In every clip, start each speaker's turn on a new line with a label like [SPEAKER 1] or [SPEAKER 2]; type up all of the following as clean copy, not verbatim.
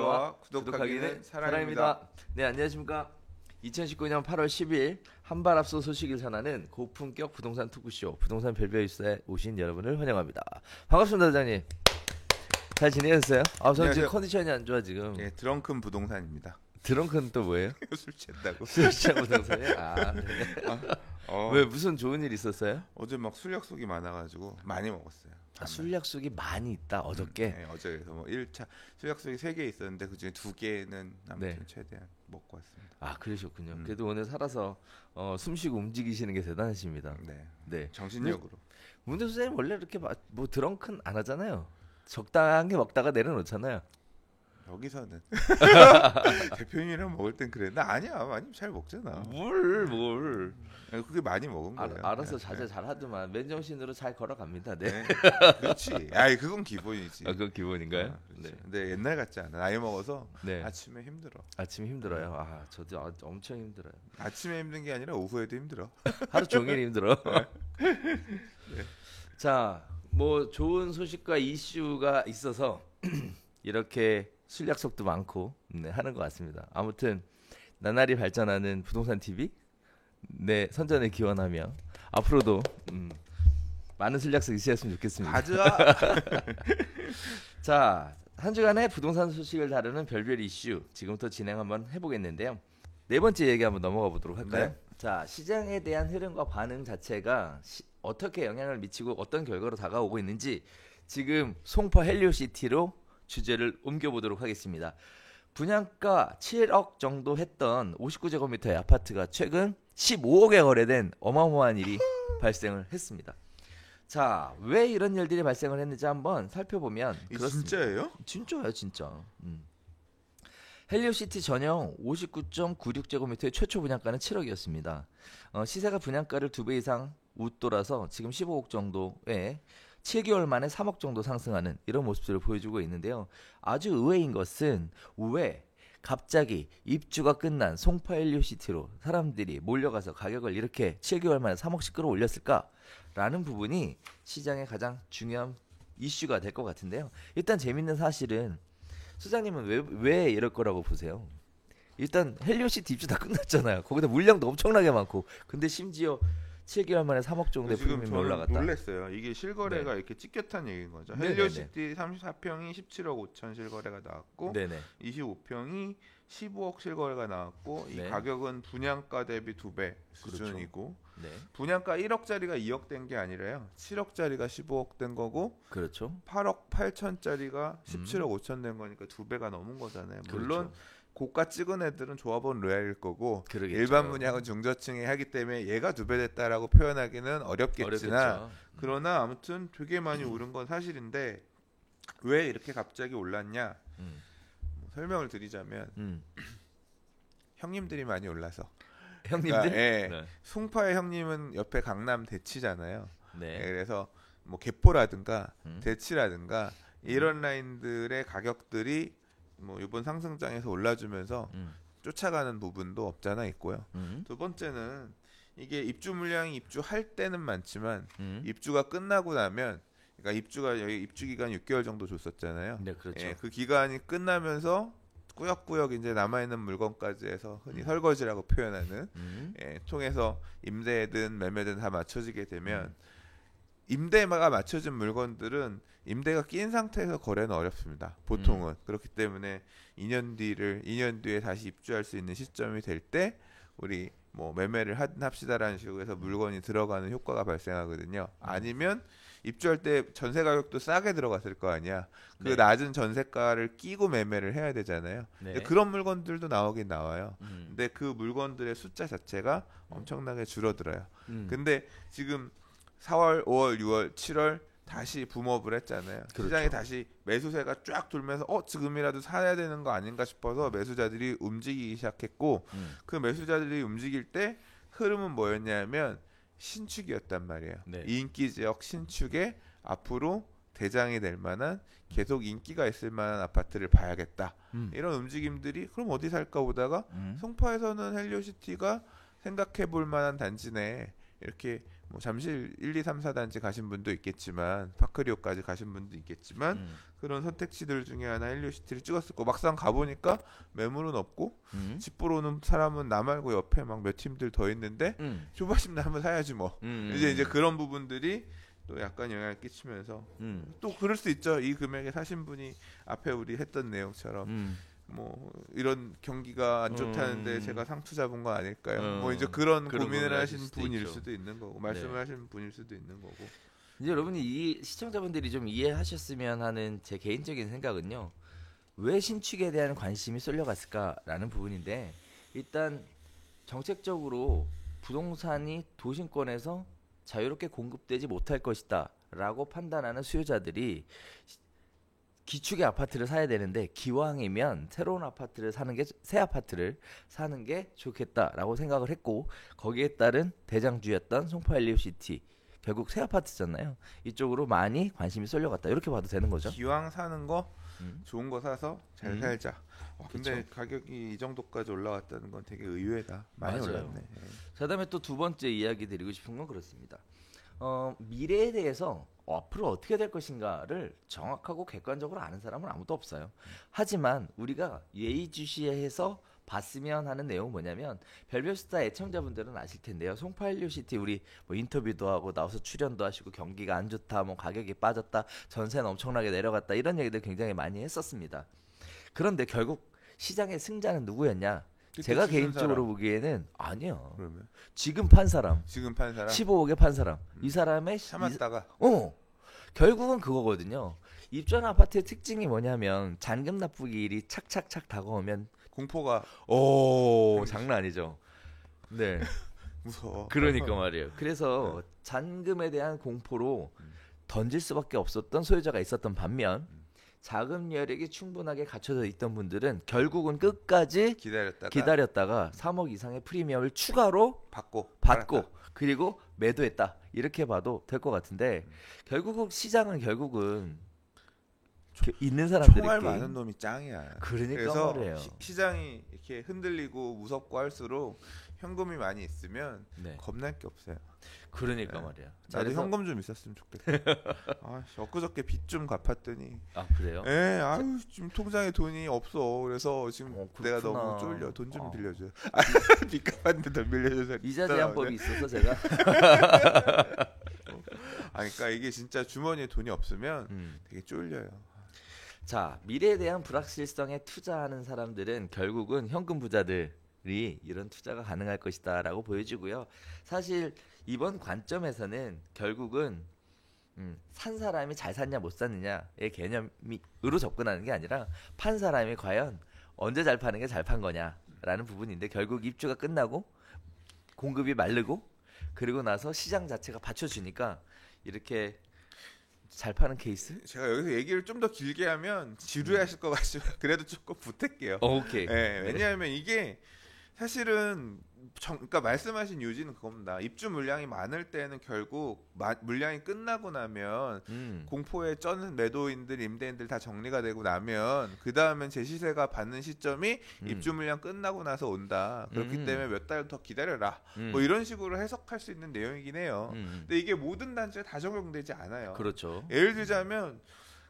[SPEAKER 1] 좋아요와 구독하기는 사랑입니다.
[SPEAKER 2] 네, 안녕하십니까. 2019년 8월 10일 한발 앞서 소식을 전하는 고품격 부동산 투구쇼 부동산 별별일사에 오신 여러분을 환영합니다. 반갑습니다, 사장님. 잘 지내셨어요? 저는 지금 컨디션이 안 좋아 지금.
[SPEAKER 1] 예, 드렁큰 부동산입니다.
[SPEAKER 2] 드렁큰 또 뭐예요?
[SPEAKER 1] 술 취했다고.
[SPEAKER 2] 술 취한 부동산이요? 네. 왜 무슨 좋은 일 있었어요?
[SPEAKER 1] 어제 막 술 약속이 많아가지고 많이 먹었어요.
[SPEAKER 2] 술 약속이 많이 있다 어저께.
[SPEAKER 1] 네, 어제 그래서 뭐 1차 술 약속이 3개 있었는데 그중에 2개는 아무튼 최대한 먹고 왔습니다.
[SPEAKER 2] 그러셨군요. 그래도 오늘 살아서 숨쉬고 움직이시는 게 대단하십니다.
[SPEAKER 1] 네. 정신력으로.
[SPEAKER 2] 문대 선생님 원래 이렇게 뭐 드렁큰 안 하잖아요. 적당하게 먹다가 내려놓잖아요.
[SPEAKER 1] 여기서는 대표님이랑 먹을 땐 그래. 나 아니야. 많이 잘 먹잖아.
[SPEAKER 2] 뭘.
[SPEAKER 1] 그게 많이 먹은 거예요.
[SPEAKER 2] 알아서 자제 잘 하더만 맨정신으로 잘 걸어갑니다. 네.
[SPEAKER 1] 그렇지. 그건 기본이지.
[SPEAKER 2] 그건 기본인가요?
[SPEAKER 1] 네. 근데 옛날 같지 않아. 나이 먹어서 아침에 힘들어.
[SPEAKER 2] 아침에 힘들어요. 저도 엄청 힘들어요.
[SPEAKER 1] 아침에 힘든 게 아니라 오후에도 힘들어.
[SPEAKER 2] 하루 종일 힘들어.
[SPEAKER 1] 네.
[SPEAKER 2] 자, 뭐 좋은 소식과 이슈가 있어서 이렇게 술 약속도 많고 하는 것 같습니다. 아무튼 나날이 발전하는 부동산 TV 선전에 기원하며 앞으로도 많은 술 약속 있으셨으면 좋겠습니다.
[SPEAKER 1] 가자.
[SPEAKER 2] 자, 한 주간의 부동산 소식을 다루는 별별 이슈 지금부터 진행 한번 해보겠는데요. 네 번째 얘기 한번 넘어가 보도록 할까요?
[SPEAKER 1] 네.
[SPEAKER 2] 자, 시장에 대한 흐름과 반응 자체가 어떻게 영향을 미치고 어떤 결과로 다가오고 있는지 지금 송파 헬리오시티로 주제를 옮겨보도록 하겠습니다. 분양가 7억 정도 했던 59제곱미터의 아파트가 최근 15억에 거래된 어마어마한 일이 발생을 했습니다. 자, 왜 이런 일들이 발생을 했는지 한번 살펴보면
[SPEAKER 1] 진짜예요?
[SPEAKER 2] 진짜예요, 진짜. 헬리오시티 전용 59.96제곱미터의 최초 분양가는 7억이었습니다. 시세가 분양가를 2배 이상 웃돌아서 지금 15억 정도에 7개월 만에 3억 정도 상승하는 이런 모습들을 보여주고 있는데요. 아주 의외인 것은 왜 갑자기 입주가 끝난 송파 헬리오시티로 사람들이 몰려가서 가격을 이렇게 7개월 만에 3억씩 끌어올렸을까라는 부분이 시장의 가장 중요한 이슈가 될 것 같은데요. 일단 재밌는 사실은 소장님은 왜 이럴 거라고 보세요? 일단 헬리오시티 입주 다 끝났잖아요. 거기다 물량도 엄청나게 많고 근데 심지어 7개월 만에 3억 정도의 프리미엄이 올라갔다.
[SPEAKER 1] 놀랐어요. 이게 실거래가 이렇게 찍혔다는 얘기인 거죠. 헬리오시티 34평이 17억 5천 실거래가 나왔고 25평이 15억 실거래가 나왔고 이 가격은 분양가 대비 2배 수준이고 분양가 1억짜리가 2억 된 게 아니라요. 7억짜리가 15억 된 거고 8억 8천짜리가 17억 5천 된 거니까 2배가 넘은 거잖아요. 물론 고가 찍은 애들은 조합원 로얄일 거고 일반 분양은 중저층에 하기 때문에 얘가 2배 됐다라고 표현하기는 어렵겠지만 그러나 아무튼 되게 많이 오른 건 사실인데 왜 이렇게 갑자기 올랐냐 설명을 드리자면 형님들이 많이 올라서
[SPEAKER 2] 형님들?
[SPEAKER 1] 그러니까, 송파의 형님은 옆에 강남 대치잖아요. 그래서 뭐 개포라든가 대치라든가 이런 라인들의 가격들이 뭐 이번 상승장에서 올라주면서 쫓아가는 부분도 없잖아 있고요. 두 번째는 이게 입주 물량이 입주할 때는 많지만 입주가 끝나고 나면 그러니까 여기 입주 기간 6개월 정도 줬었잖아요. 그 기간이 끝나면서 꾸역꾸역 이제 남아있는 물건까지 해서 흔히 설거지라고 표현하는 통해서 임대든 매매든 다 맞춰지게 되면 임대가 맞춰진 물건들은 임대가 낀 상태에서 거래는 어렵습니다. 보통은 그렇기 때문에 2년 뒤에 다시 입주할 수 있는 시점이 될 때 우리 뭐 매매를 합시다라는 식으로 해서 물건이 들어가는 효과가 발생하거든요. 아니면 입주할 때 전세 가격도 싸게 들어갔을 거 아니야. 그 낮은 전세가를 끼고 매매를 해야 되잖아요. 그런 물건들도 나오긴 나와요. 근데 그 물건들의 숫자 자체가 엄청나게 줄어들어요. 근데 지금 4월, 5월, 6월, 7월 다시 붐업을 했잖아요. 시장이 다시 매수세가 쫙 돌면서 지금이라도 사야 되는 거 아닌가 싶어서 매수자들이 움직이기 시작했고 그 매수자들이 움직일 때 흐름은 뭐였냐면 신축이었단 말이에요. 인기 지역 신축에 앞으로 대장이 될 만한 계속 인기가 있을 만한 아파트를 봐야겠다. 이런 움직임들이 그럼 어디 살까 보다가 송파에서는 헬리오시티가 생각해 볼 만한 단지네. 이렇게 뭐 잠실 1, 2, 3, 4단지 가신 분도 있겠지만 파크리오까지 가신 분도 있겠지만 그런 선택지들 중에 하나 헬리오시티를 찍었을 거 막상 가보니까 매물은 없고 집 보러 오는 사람은 나 말고 옆에 막 몇 팀들 더 있는데 조바심 나면 사야지 뭐. 이제 그런 부분들이 또 약간 영향을 끼치면서 또 그럴 수 있죠. 이 금액에 사신 분이 앞에 우리 했던 내용처럼 뭐 이런 경기가 안 좋다는데 제가 상투 잡은 건 아닐까요? 뭐 이제 그런 고민을 하신 분일 수도 있는 거고 말씀을 하시는 분일 수도 있는 거고.
[SPEAKER 2] 이제 여러분이 이 시청자분들이 좀 이해하셨으면 하는 제 개인적인 생각은요. 왜 신축에 대한 관심이 쏠려갔을까라는 부분인데 일단 정책적으로 부동산이 도심권에서 자유롭게 공급되지 못할 것이다 라고 판단하는 수요자들이 기축의 아파트를 사야 되는데 기왕이면 새로운 아파트를 사는 게 새 아파트를 사는 게 좋겠다라고 생각을 했고 거기에 따른 대장주였던 송파 헬리오시티 결국 새 아파트잖아요. 이쪽으로 많이 관심이 쏠려갔다 이렇게 봐도 되는 거죠.
[SPEAKER 1] 기왕 사는 거 좋은 거 사서 잘 살자. 근데 가격이 이 정도까지 올라왔다는 건 되게 의외다. 많이
[SPEAKER 2] 맞아요.
[SPEAKER 1] 올랐네.
[SPEAKER 2] 그다음에 또 두 번째 이야기 드리고 싶은 건 그렇습니다. 미래에 대해서 앞으로 어떻게 될 것인가를 정확하고 객관적으로 아는 사람은 아무도 없어요. 하지만 우리가 예의주시해서 봤으면 하는 내용은 뭐냐면 별별스타 애청자분들은 아실 텐데요. 송파 헬리오시티 우리 뭐 인터뷰도 하고 나와서 출연도 하시고 경기가 안 좋다, 뭐 가격이 빠졌다, 전세는 엄청나게 내려갔다 이런 얘기들 굉장히 많이 했었습니다. 그런데 결국 시장의 승자는 누구였냐? 제가 개인적으로 사람. 보기에는 아니요.
[SPEAKER 1] 그러면
[SPEAKER 2] 지금 판 사람
[SPEAKER 1] 15억에
[SPEAKER 2] 판 사람 이 사람의
[SPEAKER 1] 참았다가
[SPEAKER 2] 결국은 그거거든요. 입주한 아파트의 특징이 뭐냐면 잔금 납부기 일이 착착착 다가오면
[SPEAKER 1] 공포가
[SPEAKER 2] 장난 아니죠. 네.
[SPEAKER 1] 무서워.
[SPEAKER 2] 그러니까 말이에요. 그래서 잔금에 대한 공포로 던질 수밖에 없었던 소유자가 있었던 반면 자금 여력이 충분하게 갖춰져 있던 분들은 결국은 끝까지 기다렸다가 3억 이상의 프리미엄을 추가로 받고 그리고 매도했다 이렇게 봐도 될 것 같은데 결국은 시장은 있는 사람들이
[SPEAKER 1] 총알 많은 놈이 짱이야.
[SPEAKER 2] 그러니까
[SPEAKER 1] 그래서
[SPEAKER 2] 말이에요.
[SPEAKER 1] 시장이 이렇게 흔들리고 무섭고 할수록 현금이 많이 있으면 겁날 게 없어요.
[SPEAKER 2] 그러니까 말이야.
[SPEAKER 1] 나도 현금 좀 있었으면 좋겠다. 엊그저께 빚 좀 갚았더니.
[SPEAKER 2] 그래요?
[SPEAKER 1] 예, 지금 통장에 돈이 없어. 그래서 지금 내가 너무 쫄려. 돈 좀 빌려줘. 빚 갚았는데 돈 빌려줘서.
[SPEAKER 2] 이자 제한법이 있어서 제가.
[SPEAKER 1] 그러니까 이게 진짜 주머니에 돈이 없으면 되게 쫄려요.
[SPEAKER 2] 자, 미래에 대한 불확실성에 투자하는 사람들은 결국은 현금 부자들이 이런 투자가 가능할 것이다라고 보여지고요. 사실 이번 관점에서는 결국은 산 사람이 잘 샀냐 못 샀느냐의 개념으로 접근하는 게 아니라 판 사람이 과연 언제 잘 파는 게 잘 판 거냐라는 부분인데 결국 입주가 끝나고 공급이 마르고 그리고 나서 시장 자체가 받쳐주니까 이렇게 잘 파는 케이스?
[SPEAKER 1] 제가 여기서 얘기를 좀 더 길게 하면 지루해하실 것 같지만 그래도 조금 부탁해요.
[SPEAKER 2] 오케이.
[SPEAKER 1] 네, 왜냐하면 이게 사실은 그러니까 말씀하신 요지는 그겁니다. 입주 물량이 많을 때는 결국 물량이 끝나고 나면 공포에 쩌는 매도인들, 임대인들 다 정리가 되고 나면 그 다음엔 제시세가 받는 시점이 입주 물량 끝나고 나서 온다. 그렇기 때문에 몇 달 더 기다려라. 뭐 이런 식으로 해석할 수 있는 내용이긴 해요. 근데 이게 모든 단지에 다 적용되지 않아요.
[SPEAKER 2] 그렇죠.
[SPEAKER 1] 예를 들자면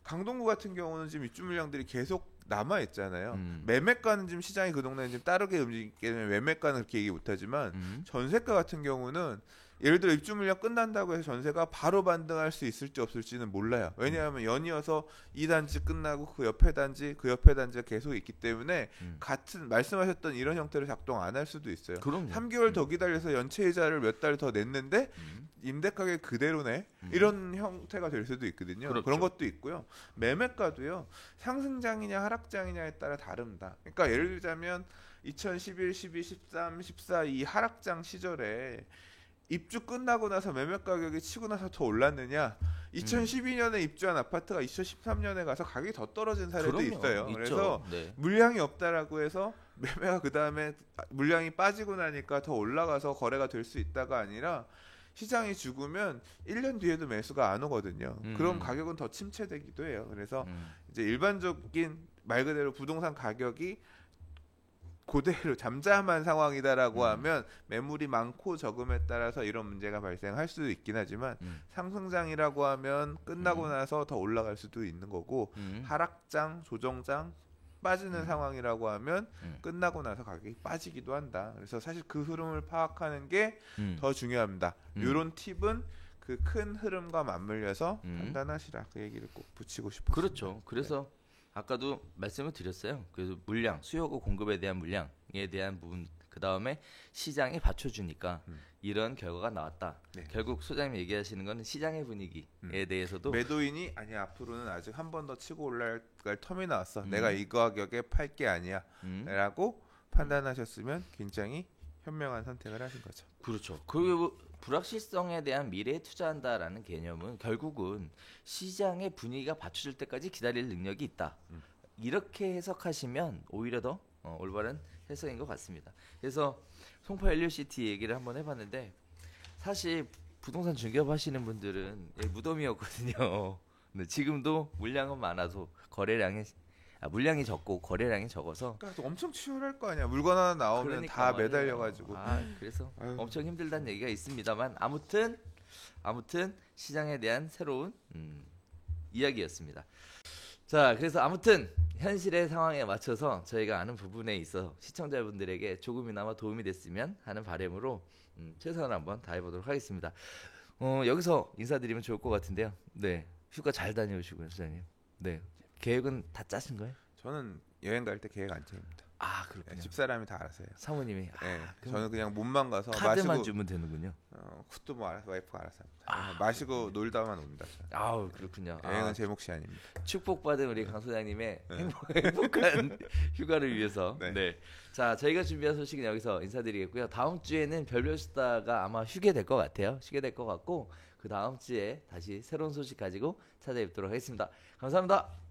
[SPEAKER 1] 강동구 같은 경우는 지금 입주 물량들이 계속 남아 있잖아요. 매매가는 지금 시장이 그 동네는 지금 따르게 움직이기 때문에 매매가는 그렇게 얘기 못하지만 전세가 같은 경우는 예를 들어 입주 물량 끝난다고 해서 전세가 바로 반등할 수 있을지 없을지는 몰라요. 왜냐하면 연이어서 이 단지 끝나고 그 옆에 단지가 계속 있기 때문에 같은 말씀하셨던 이런 형태로 작동 안 할 수도 있어요.
[SPEAKER 2] 그럼요.
[SPEAKER 1] 3개월 더 기다려서 연체 이자를 몇 달 더 냈는데 임대 가격 그대로네 이런 형태가 될 수도 있거든요.
[SPEAKER 2] 그렇죠.
[SPEAKER 1] 그런 것도 있고요. 매매가도요 상승장이냐 하락장이냐에 따라 다릅니다. 그러니까 예를 들자면 2011, 12, 13, 14 이 하락장 시절에 입주 끝나고 나서 매매 가격이 치고 나서 더 올랐느냐? 2012년에 입주한 아파트가 2013년에 가서 가격이 더 떨어진 사례도 있어요.
[SPEAKER 2] 있죠.
[SPEAKER 1] 그래서 물량이 없다라고 해서 매매가 그 다음에 물량이 빠지고 나니까 더 올라가서 거래가 될 수 있다가 아니라 시장이 죽으면 1년 뒤에도 매수가 안 오거든요. 그럼 가격은 더 침체되기도 해요. 그래서 이제 일반적인 말 그대로 부동산 가격이 그대로 잠잠한 상황이다라고 하면 매물이 많고 적음에 따라서 이런 문제가 발생할 수도 있긴 하지만 상승장이라고 하면 끝나고 나서 더 올라갈 수도 있는 거고 하락장, 조정장 빠지는 상황이라고 하면 끝나고 나서 가격이 빠지기도 한다. 그래서 사실 그 흐름을 파악하는 게 더 중요합니다. 이런 팁은 그 큰 흐름과 맞물려서 판단하시라. 그 얘기를 꼭 붙이고 싶었습니다.
[SPEAKER 2] 그렇죠. 그래서 아까도 말씀을 드렸어요. 그래서 물량, 수요고 공급에 대한 물량에 대한 부분, 그 다음에 시장이 받쳐주니까 이런 결과가 나왔다. 네. 결국 소장님 얘기하시는 거는 시장의 분위기에 대해서도
[SPEAKER 1] 매도인이 아니 앞으로는 아직 한 번 더 치고 올라갈 텀이 나왔어. 내가 이 가격에 팔 게 아니야. 라고 판단하셨으면 굉장히 현명한 선택을 하신 거죠.
[SPEAKER 2] 그렇죠. 그 불확실성에 대한 미래에 투자한다라는 개념은 결국은 시장의 분위기가 받쳐줄 때까지 기다릴 능력이 있다. 이렇게 해석하시면 오히려 더 올바른 해석인 것 같습니다. 그래서 송파 LUCT 얘기를 한번 해봤는데 사실 부동산 중개업 하시는 분들은 무덤이었거든요. 근데 지금도 물량은 많아서 물량이 적고 거래량이 적어서
[SPEAKER 1] 그러니까 엄청 치열할 거 아니야. 물건 하나 나오면
[SPEAKER 2] 그러니까
[SPEAKER 1] 다 매달려가지고.
[SPEAKER 2] 그래서 엄청 힘들다는 얘기가 있습니다만 아무튼 시장에 대한 새로운 이야기였습니다. 자, 그래서 아무튼 현실의 상황에 맞춰서 저희가 아는 부분에 있어 시청자분들에게 조금이나마 도움이 됐으면 하는 바람으로 최선을 한번 다해보도록 하겠습니다. 여기서 인사드리면 좋을 것 같은데요. 네, 휴가 잘 다녀오시고요, 소장님. 네. 계획은 다 짜신 거예요?
[SPEAKER 1] 저는 여행 갈 때 계획 안 짭니다.
[SPEAKER 2] 아, 그렇군요.
[SPEAKER 1] 집사람이 다 알아서 해요.
[SPEAKER 2] 사모님이.
[SPEAKER 1] 네, 저는 그냥 몸만 가서
[SPEAKER 2] 카드만
[SPEAKER 1] 마시고
[SPEAKER 2] 주면 되는군요.
[SPEAKER 1] 그것도 뭐 알아서 와이프가 알아서 합니다. 마시고 놀다만 옵니다.
[SPEAKER 2] 아우, 그렇군요.
[SPEAKER 1] 여행은 제 몫이 아닙니다.
[SPEAKER 2] 축복받은 우리 강 소장님의 행복한 휴가를 위해서. 네. 자, 저희가 준비한 소식은 여기서 인사드리겠고요. 다음 주에는 별별 수다가 아마 쉬게 될 것 같아요. 쉬게 될 것 같고 그 다음 주에 다시 새로운 소식 가지고 찾아뵙도록 하겠습니다. 감사합니다.